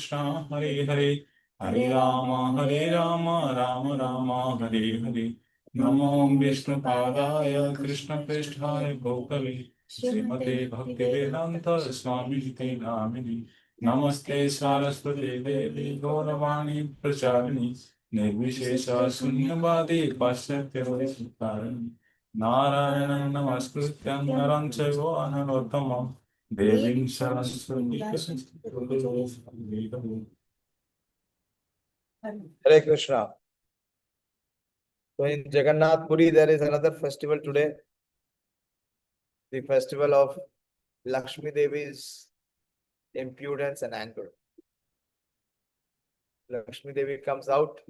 Krishna Hare Hare Hare Rama Rama Hare Hare Namo Vishnu Padaya Krishna Prishthaya Bhutale Srimate Bhaktivedanta Swami Niti Namini Namaste Saraswati Devi Gauravani Pracharini Nirvishesha Sunyavadi Pasyatya Vaishuddharani Narayanam Namaskrityam Naram Chaiva Narottamam Devim Saraswati Hare Krishna. So in Jagannath Puri, there is another festival today, the festival of Lakshmi Devi's impudence and anger. Lakshmi Devi comes out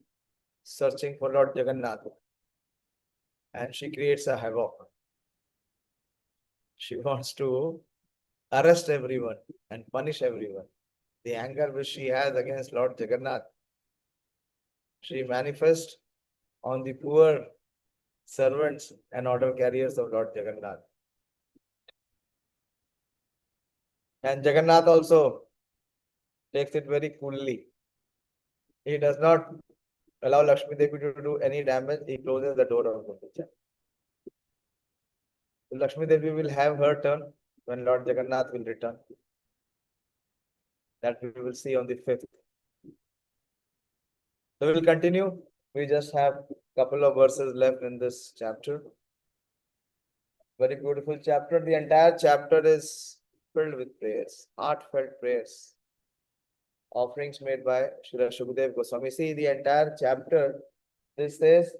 searching for Lord Jagannath and she creates a havoc. She wants to arrest everyone and punish everyone. The anger which she has against Lord Jagannath, she manifests on the poor servants and order carriers of Lord Jagannath. And Jagannath also takes it very coolly. He does not allow Lakshmi Devi to do any damage. He closes the door of the kitchen. So Lakshmi Devi will have her turn when Lord Jagannath will return. That we will see on the 5th. So we will continue. We just have a couple of verses left in this chapter. Very beautiful chapter. The entire chapter is filled with prayers, heartfelt prayers, offerings made by Srila Shukdev Goswami. See the entire chapter. This says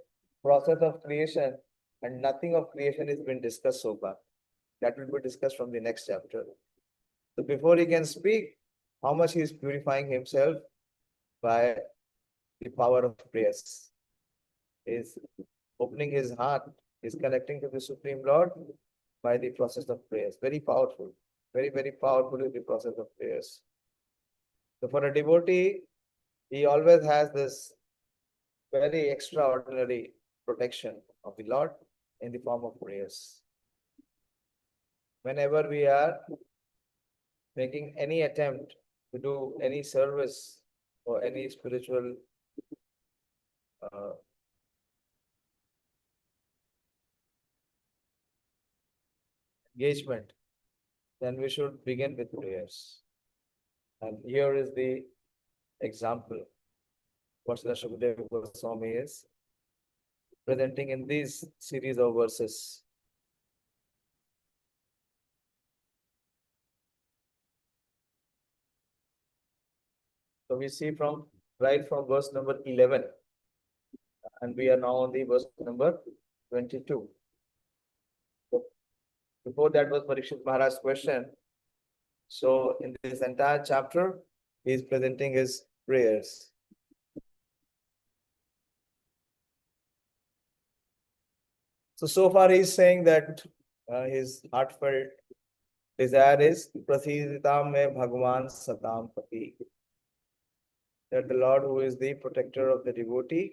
process of creation, and nothing of creation has been discussed so far. That will be discussed from the next chapter. So before he can speak, how much he is purifying himself by the power of prayers. He is opening his heart, is connecting to the Supreme Lord by the process of prayers. Very powerful. Very, very powerful is the process of prayers. So for a devotee, he always has this very extraordinary protection of the Lord in the form of prayers. Whenever we are making any attempt to do any service or any spiritual engagement, then we should begin with prayers. And here is the example what Srila Shukdev Goswami is presenting in these series of verses. So we see right from verse number 11, and we are now on the verse number 22. So before that was Parikshit Maharaj's question. So in this entire chapter, he is presenting his prayers. So far he is saying that his heartfelt desire is Prasidhitam me Bhagwan Satam Pati. That the Lord who is the protector of the devotee,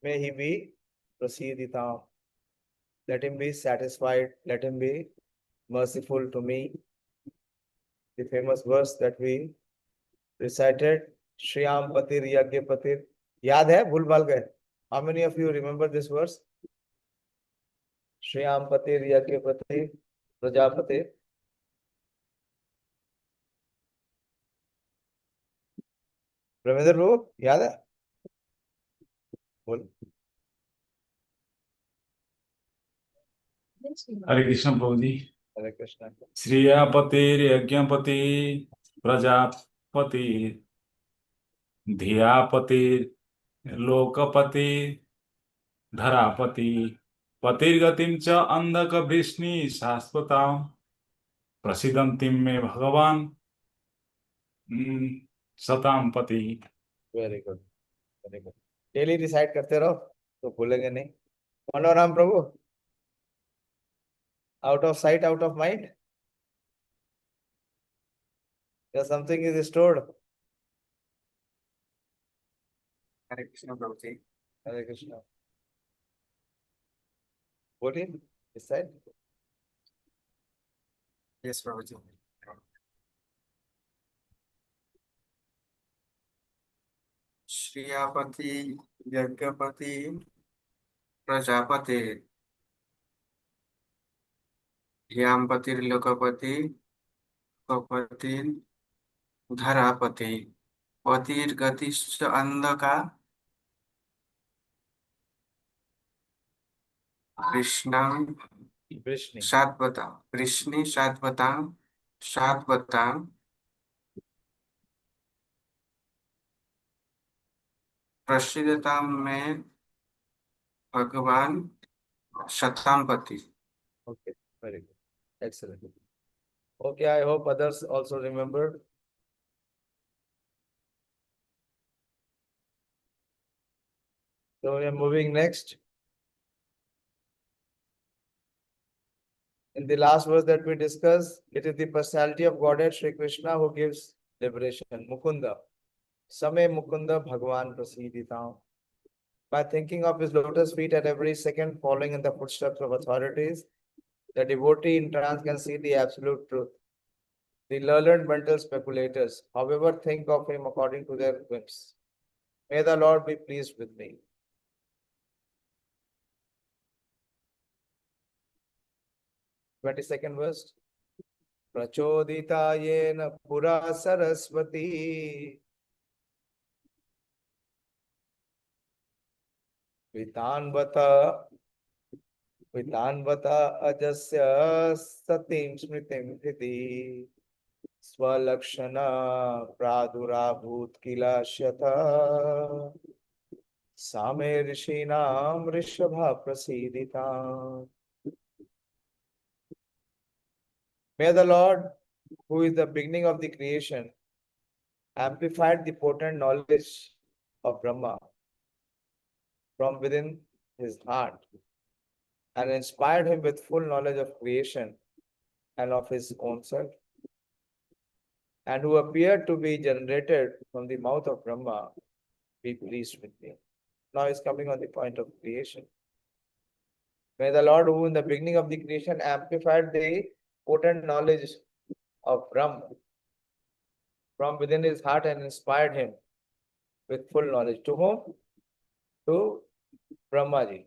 may he be Prasidhitam. Let him be satisfied. Let him be merciful to me. The famous verse that we recited, Shriyam Patir Yagya Patir. Yaad hai? Bhul bhal gaye. How many of you remember this verse? Shriyam Patir Yagya Patir Prajapati. Ramendra Prabhu, yaad hai? Bol. Hare Krishna Prabhuji. Hare Krishna. Sriyapatir Yajñapati Prajapati Dhiyapatir Lokapati Dharapati Patirgatim cha Andhaka Vrishni Shasvatam Prasidantim me Bhagavan Satam Pati. Very good. Very good. Daily recite करते रहो तो भूलेंगे नहीं. मनोराम प्रभु. Out of sight, out of mind. If something is stored. Hare Krishna Prabhuji. Hare Krishna. बोलिए इस side. Yes, Prabhuji. क्रियापति यज्ञपति Prajapati यामपतिर्लोकपति Lokpati धरापति पतिर्गतिश्च Andhaka कृष्णं Vrishni. शाश्वता कृष्णि शाश्वता शाश्वता प्रसिद्धता में भगवान शतांपति. Okay, very good. Excellent. Okay, I hope others also remembered. So we are moving next. In the last verse that we discussed, it is the personality of Godhead Sri Krishna who gives liberation. Mukunda. Same Mukunda Bhagwan Prasidhitam. By thinking of his lotus feet at every second, following in the footsteps of authorities, the devotee in trance can see the absolute truth. The learned mental speculators, however, think of him according to their whims. May the Lord be pleased with me. 22nd verse. Prachodita yena pura saraswati vitanvata ajasya satim smritim titi swalakshana pradurabhut kilashyata same rishinam rishabha prasidita. May the Lord, who is the beginning of the creation, amplified the potent knowledge of Brahma from within his heart and inspired him with full knowledge of creation and of his own self, and who appeared to be generated from the mouth of Brahma, be pleased with me. Now is coming on the point of creation. May the Lord, who in the beginning of the creation amplified the potent knowledge of Brahma from within his heart and inspired him with full knowledge. To whom? To Brahmaji.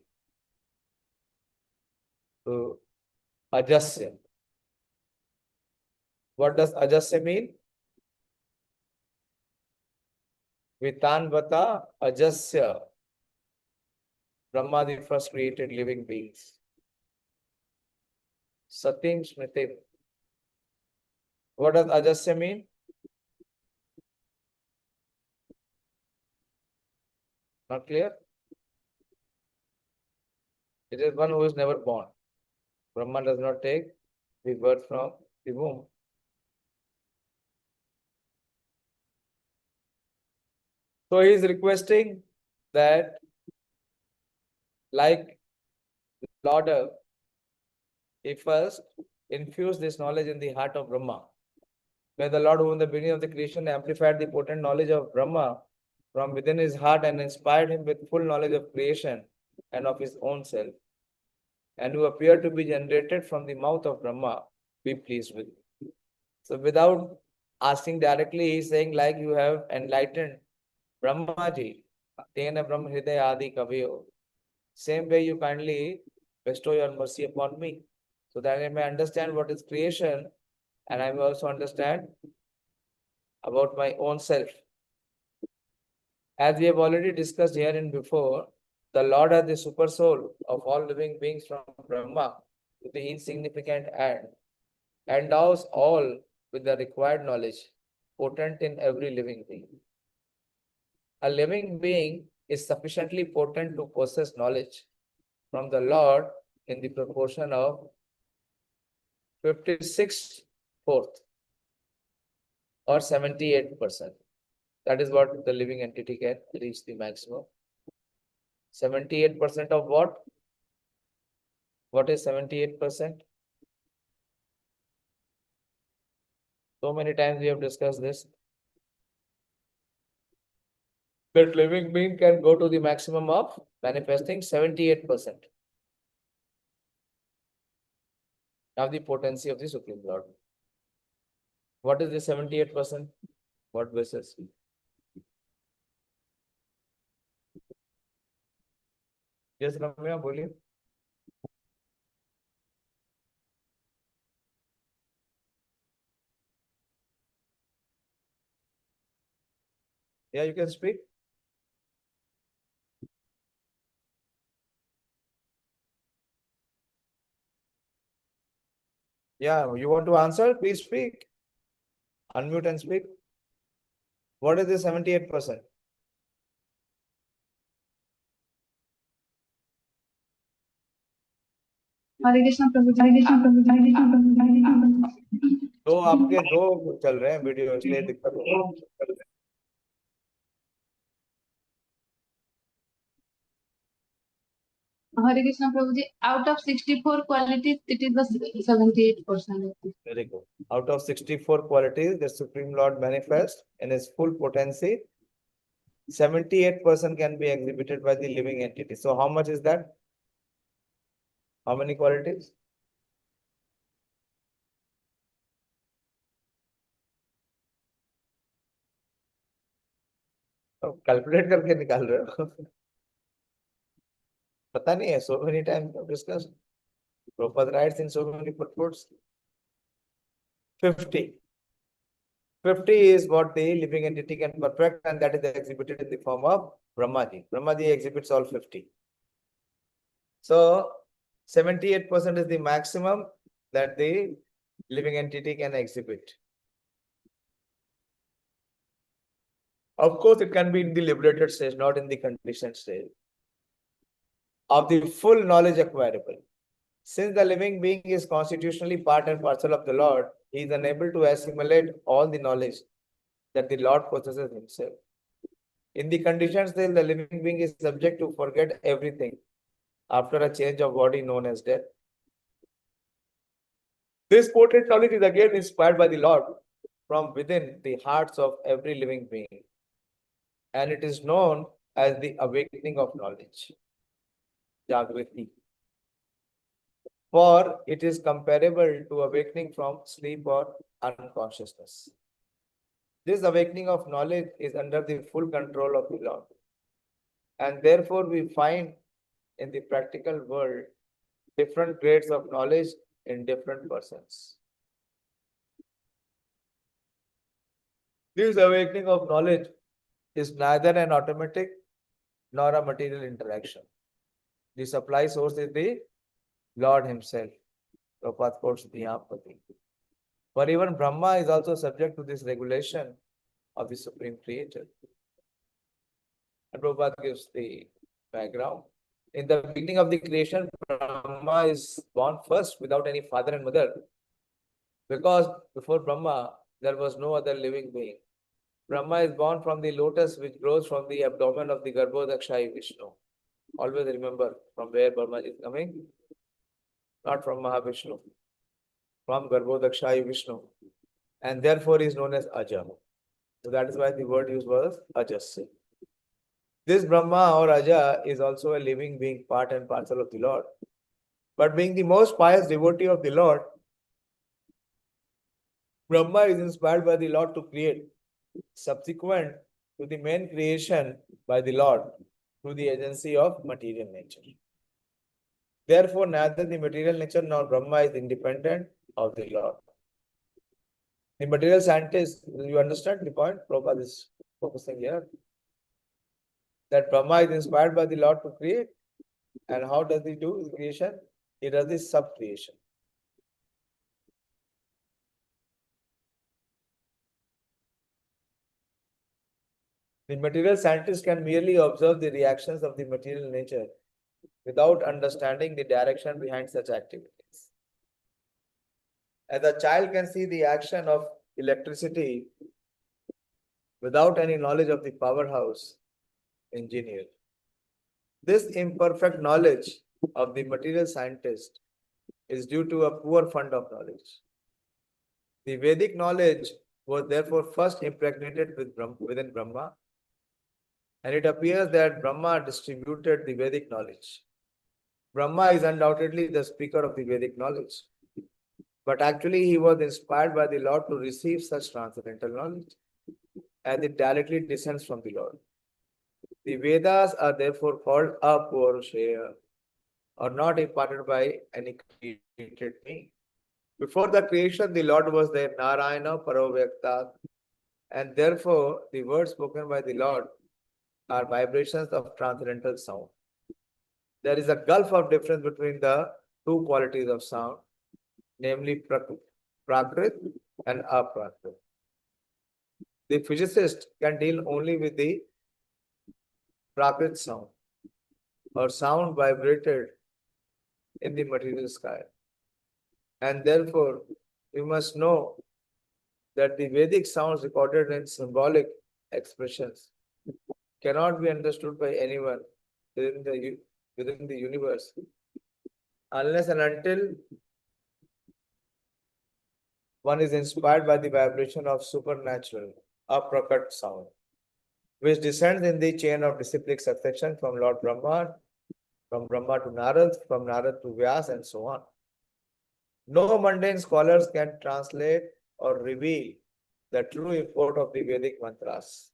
To Ajasya. What does Ajasya mean? Vitanvata Ajasya. Brahma, the first created living beings. Satim Smritim. What does Ajasya mean? Not clear? It is one who is never born. Brahma does not take the birth from the womb. So he is requesting that, like Lord, he first infused this knowledge in the heart of Brahma. May the Lord, who in the beginning of the creation amplified the potent knowledge of Brahma from within his heart and inspired him with full knowledge of creation and of his own self, and who appeared to be generated from the mouth of Brahma, be pleased with me. So without asking directly, he is saying, like you have enlightened Brahmaji, Tena Brahma Hridaya Adi Kaviyo. Same way you kindly bestow your mercy upon me, so that I may understand what is creation, and I may also understand about my own self. As we have already discussed here and before, the Lord as the super soul of all living beings from Brahma to the insignificant ant endows all with the required knowledge potent in every living being. A living being is sufficiently potent to possess knowledge from the Lord in the proportion of 56 fourth or 78%. That is what the living entity can reach the maximum. 78% of what? What is 78%? So many times we have discussed this. That living being can go to the maximum of manifesting 78% of the potency of the Supreme Lord. What is the 78%? What basis? Yes, Ramya, बोलिए. Yeah, you can speak. Yeah, you want to answer? Please speak. Unmute and speak. What is the 78%? हरे कृष्ण प्रभु जी, हरे कृष्ण प्रभु जी, हरे कृष्ण प्रभु जी, हरे कृष्ण प्रभु जी। तो आपके दो चल रहे हैं video, इसलिए दिक्कत हो रही है. हरे कृष्ण प्रभु जी, out of 64 qualities, it is the 78%. Very good. Out of 64 qualities, the Supreme Lord manifests in his full potency. 78% can be exhibited by the living entity. So how much is that? How many qualities? Calculate करके निकाल रहे हो. पता नहीं है. So many times discussed. Prabhupada writes in so many purports. 50. 50 is what the living entity can perfect, and that is exhibited in the form of Brahmaji. Brahmaji exhibits all 50. So 78% is the maximum that the living entity can exhibit. Of course, it can be in the liberated stage, not in the conditioned stage. Of the full knowledge acquirable. Since the living being is constitutionally part and parcel of the Lord, he is unable to assimilate all the knowledge that the Lord possesses himself. In the conditioned state, the living being is subject to forget everything after a change of body known as death. This potent knowledge is again inspired by the Lord from within the hearts of every living being, and it is known as the awakening of knowledge, Jagriti. For it is comparable to awakening from sleep or unconsciousness. This awakening of knowledge is under the full control of the Lord, and therefore we find in the practical world different grades of knowledge in different persons. This awakening of knowledge is neither an automatic nor a material interaction. The supply source is the Lord himself. Prabhupada quotes Dayāśīl. For even Brahma is also subject to this regulation of the Supreme Creator. And Prabhupada gives the background. In the beginning of the creation, Brahma is born first without any father and mother. Because before Brahma, there was no other living being. Brahma is born from the lotus which grows from the abdomen of the Garbhodakshai Vishnu. Always remember from where Brahma is coming. Not from Mahavishnu. From Garbhodakshai Vishnu. And therefore is known as Aja. So that is why the word used was Ajasya. This Brahma or Aja is also a living being, part and parcel of the Lord. But being the most pious devotee of the Lord, Brahma is inspired by the Lord to create, subsequent to the main creation by the Lord through the agency of material nature. Therefore, neither the material nature nor Brahma is independent of the Lord. The material scientist, you understand the point? Prabhupada is focusing here. That Brahma is inspired by the Lord to create. And how does he do his creation? He does this sub-creation. The material scientist can merely observe the reactions of the material nature without understanding the direction behind such activities. As a child can see the action of electricity without any knowledge of the powerhouse engineer. This imperfect knowledge of the material scientist is due to a poor fund of knowledge. The Vedic knowledge was therefore first impregnated within Brahma, and it appears that Brahma distributed the Vedic knowledge. Brahma is undoubtedly the speaker of the Vedic knowledge, but actually he was inspired by the Lord to receive such transcendental knowledge, as it directly descends from the Lord. The Vedas are therefore called Apurusheya, or not imparted by any created being. Before the creation, the Lord was there, Narayana Paravyakta, and therefore the words spoken by the Lord are vibrations of transcendental sound. There is a gulf of difference between the two qualities of sound, namely Prakrit and Aprakrit. The physicist can deal only with the Prakrit sound, or sound vibrated in the material sky. And therefore, we must know that the Vedic sounds recorded in symbolic expressions cannot be understood by anyone within the universe unless and until one is inspired by the vibration of supernatural aprakat sound, which descends in the chain of disciplic succession from Lord Brahma, from Brahma to Narad, from Narad to Vyas, and so on. No mundane scholars can translate or reveal the true import of the Vedic mantras.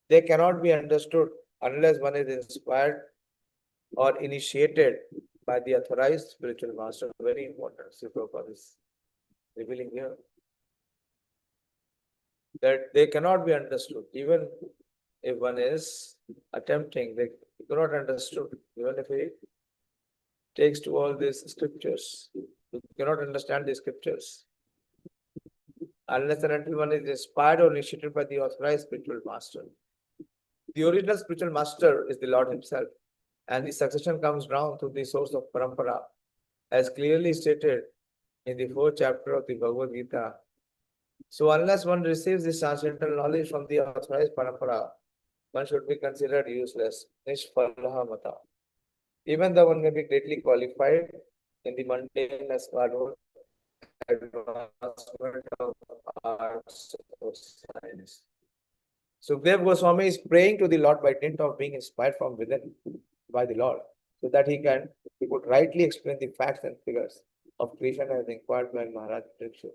They cannot be understood unless one is inspired or initiated by the authorized spiritual master. Very important. Sri Prabhupada is revealing here that they cannot be understood, even if one is attempting, they cannot understood, even if he takes to all these scriptures. You cannot understand the scriptures unless and until one is inspired or initiated by the authorized spiritual master. The original spiritual master is the Lord Himself, and the succession comes down to the source of parampara, as clearly stated in the 4th chapter of the Bhagavad Gita. So, unless one receives this transcendental knowledge from the authorized parampara, one should be considered useless. Nishphalaha mata. Even though one may be greatly qualified in the mundane or advancement of arts or science. Sukhdev Goswami is praying to the Lord by dint of being inspired from within by the Lord, so that he could rightly explain the facts and figures of creation as inquired by Maharaj Parikshit.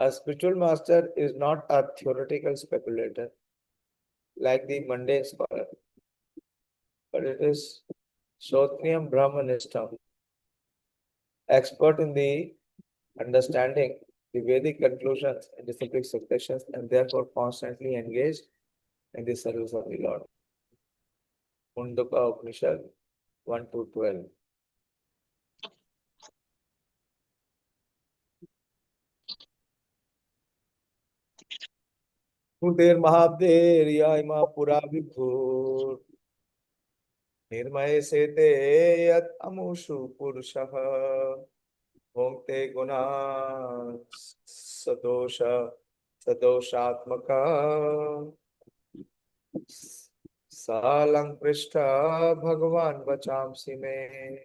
A spiritual master is not a theoretical speculator like the mundane scholar, but it is Shotriyam Brahmanistam, expert in the understanding the Vedic conclusions and disciplic successions, and therefore constantly engaged in the service of the Lord. Mundaka Upanishad 1-12. Huter Mahabder Yaima Pura Vibhur Nirmay Sete Yat Amushu Purushaha Bhokte Guna Sadosha Sadoshatmaka Salang Prishta Bhagavan Vachamsi Me.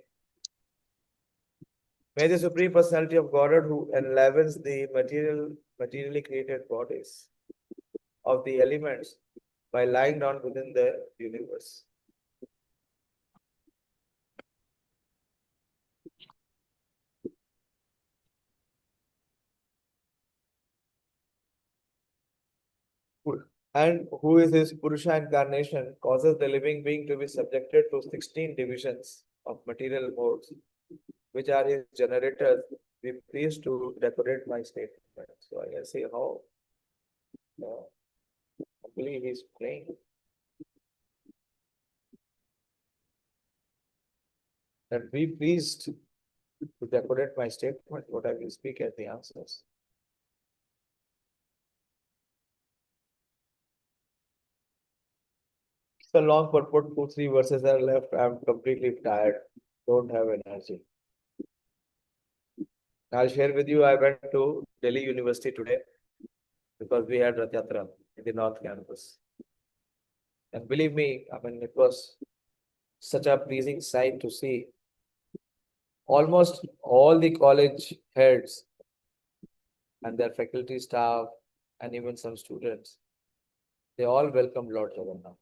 May the Supreme Personality of Godhead, who enlivens the materially created bodies of the elements by lying down within the universe. And who is his Purusha incarnation, causes the living being to be subjected to 16 divisions of material modes, which are his generators. We please to decorate my statement. So I can see how humbly he is praying. And be pleased to decorate my statement, what I will speak as the answers. It's a long purport, 2-3 verses are left. I'm completely tired, don't have energy. I'll share with you, I went to Delhi University today because we had Rath Yatra in the North Campus. And believe me, I mean, it was such a pleasing sight to see. Almost all the college heads and their faculty staff and even some students, they all welcomed Lord Jagannath.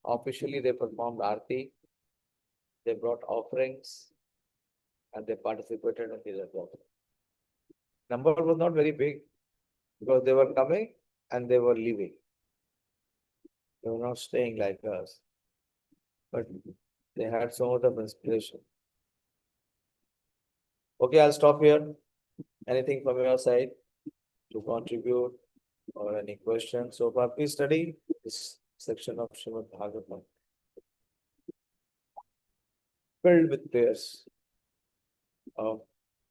Officially, they performed Aarti, they brought offerings, and they participated in the Rath Yatra. Number was not very big because they were coming and they were leaving. They were not staying like us, but they had so much of inspiration. Okay, I'll stop here. Anything from your side to contribute or any questions? So far, please study this section of Srimad Bhagavatam, filled with prayers of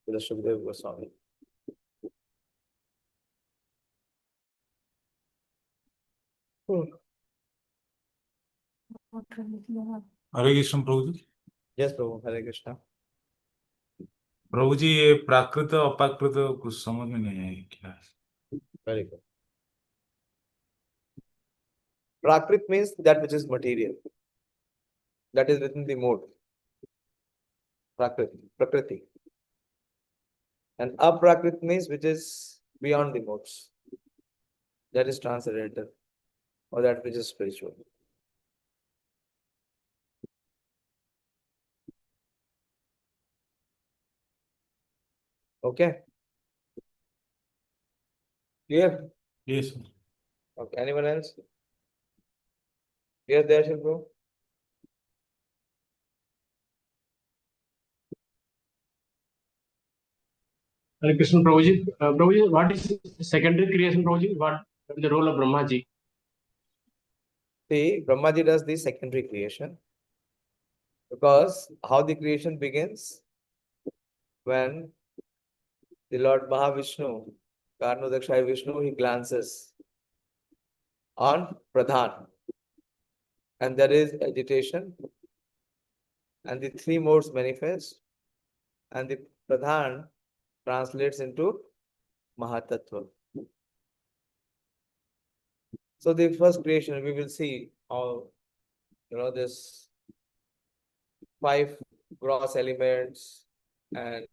the Shukadeva Goswami. Hare Krishna Prabhu ji. Yes, Prabhu. Hare Krishna. प्रभु जी, ये प्राकृत अपाकृत कुछ समझ में नहीं आई क्या है? Very good. Prakrit means that which is material, that is within the mode. Prakriti. And aprakrit means which is beyond the modes, that is transcendental, or that which is spiritual. Okay? Clear? Yes, sir. Okay. Anyone else? Clear there, Shilpo? Hare Krishna Prabhuji. Prabhuji, what is secondary creation, Prabhuji? What is the role of Brahmaji? See, Brahmaji does the secondary creation, because how the creation begins when the Lord Mahavishnu, Karnodakshaya Vishnu, he glances on Pradhan, and there is agitation, and the three modes manifest, and the Pradhan translates into Mahatattva. So the first creation, we will see how, this 5 gross elements and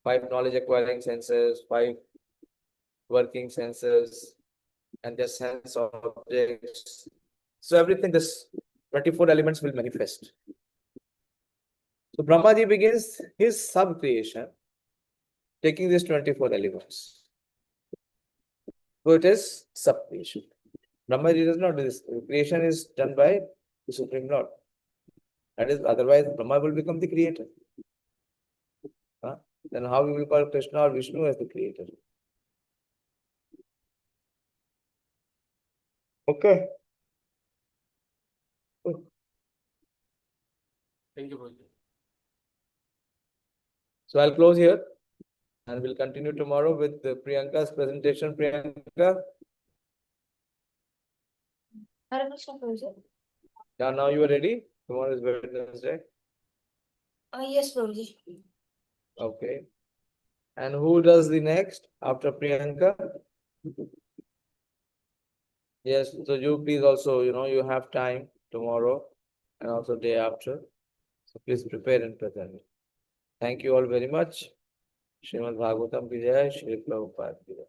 5 knowledge acquiring senses, 5 working senses, and their sense objects. So everything, this 24 elements will manifest. So Brahmaji begins his sub-creation, taking these 24 elements. So it is sub-creation. Brahmaji does not do this. Creation is done by the Supreme Lord. That is, otherwise Brahma will become the creator. Then how we will call Krishna or Vishnu as the creator? Okay. Thank you, Prabhuji. So I'll close here, and we'll continue tomorrow with Priyanka's presentation. Priyanka, Hare Krishna Prabhuji. yeah, now you are ready. Tomorrow is Wednesday. Yes, Prabhuji. Okay. And who does the next after Priyanka? Yes, so you please also, you have time tomorrow and also day after. So please prepare and present. Thank you all very much. Srimad Bhagavatam ki jai, Shri Prabhupada ki jai.